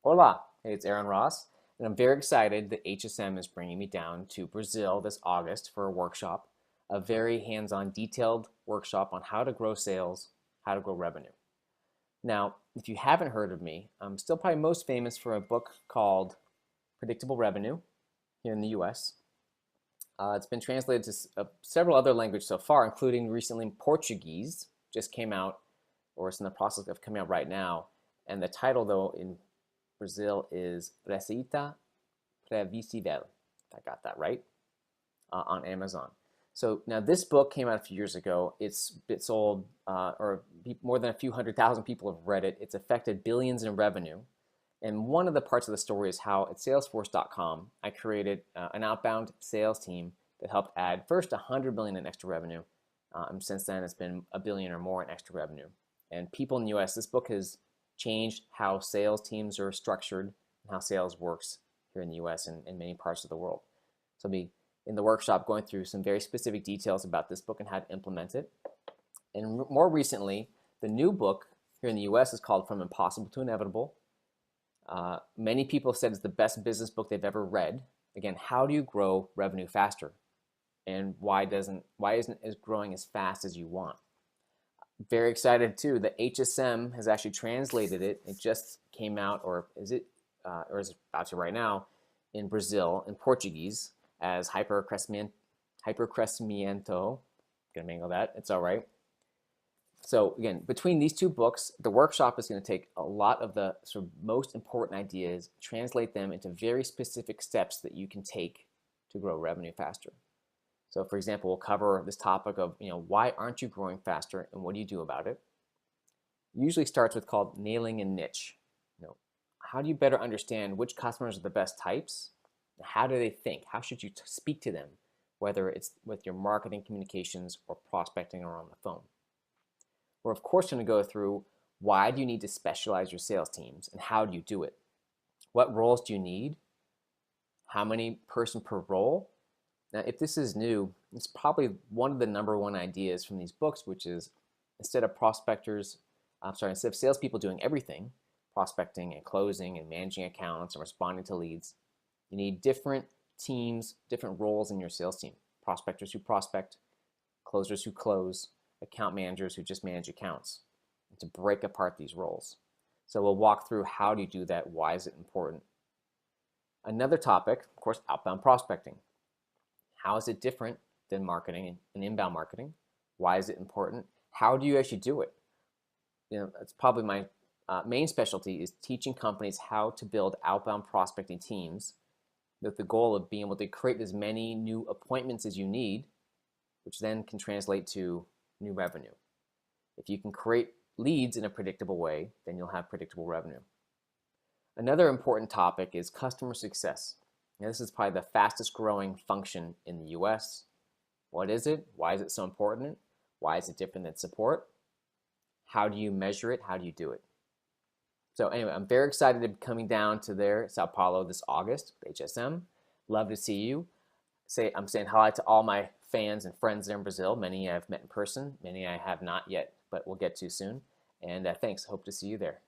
Hola, hey, it's Aaron Ross, and I'm very excited that HSM is bringing me down to Brazil this August for a workshop, a very hands-on, detailed workshop on how to grow sales, how to grow revenue. Now, if you haven't heard of me, I'm still probably most famous for a book called Predictable Revenue here in the US. It's been translated to several other languages so far, including recently Portuguese, just came out, or it's in the process of coming out right now. And the title, though, in Brazil is Receita Previsível, if I got that right, on Amazon. So now this book came out a few years ago. It's sold, or more than a few 100,000 people have read it. It's affected billions in revenue. And one of the parts of the story is how at Salesforce.com, I created an outbound sales team that helped add first 100 million in extra revenue. Since then, it's been a billion or more in extra revenue. And people in the US, this book has changed how sales teams are structured and how sales works here in the US and in many parts of the world. So I'll be in the workshop going through some very specific details about this book and how to implement it. And more recently, the new book here in the US is called From Impossible to Inevitable. Many people have said it's the best business book they've ever read. Again, how do you grow revenue faster? And why isn't it growing as fast as you want? Very excited too that HSM has actually translated it. It just came out, or is it about to right now, in Brazil in Portuguese as hypercrescimento. Gonna mangle that. It's all right. So again, between these two books, the workshop is going to take a lot of the sort of most important ideas, translate them into very specific steps that you can take to grow revenue faster. So for example, we'll cover this topic of, why aren't you growing faster and what do you do about it? Usually starts with called nailing a niche. How do you better understand which customers are the best types? How do they think? How should you speak to them, whether it's with your marketing communications or prospecting or on the phone? We're of course going to go through why do you need to specialize your sales teams and how do you do it? What roles do you need? How many person per role? Now, if this is new, it's probably one of the #1 ideas from these books, which is instead of salespeople doing everything, prospecting and closing and managing accounts and responding to leads, you need different teams, different roles in your sales team. Prospectors who prospect, closers who close, account managers who just manage accounts, and to break apart these roles. So we'll walk through how do you do that, why is it important. Another topic, of course, outbound prospecting. How is it different than marketing and inbound marketing? Why is it important? How do you actually do it? It's probably my main specialty is teaching companies how to build outbound prospecting teams with the goal of being able to create as many new appointments as you need, which then can translate to new revenue. If you can create leads in a predictable way, then you'll have predictable revenue. Another important topic is customer success. Now, this is probably the fastest growing function in the US. What is it? Why is it so important? Why is it different than support? How do you measure it? How do you do it? So anyway, I'm very excited to be coming down to there, Sao Paulo, this August with HSM. Love to see you. I'm saying hi to all my fans and friends there in Brazil. Many I've met in person, many I have not yet, but we'll get to soon. And thanks. Hope to see you there.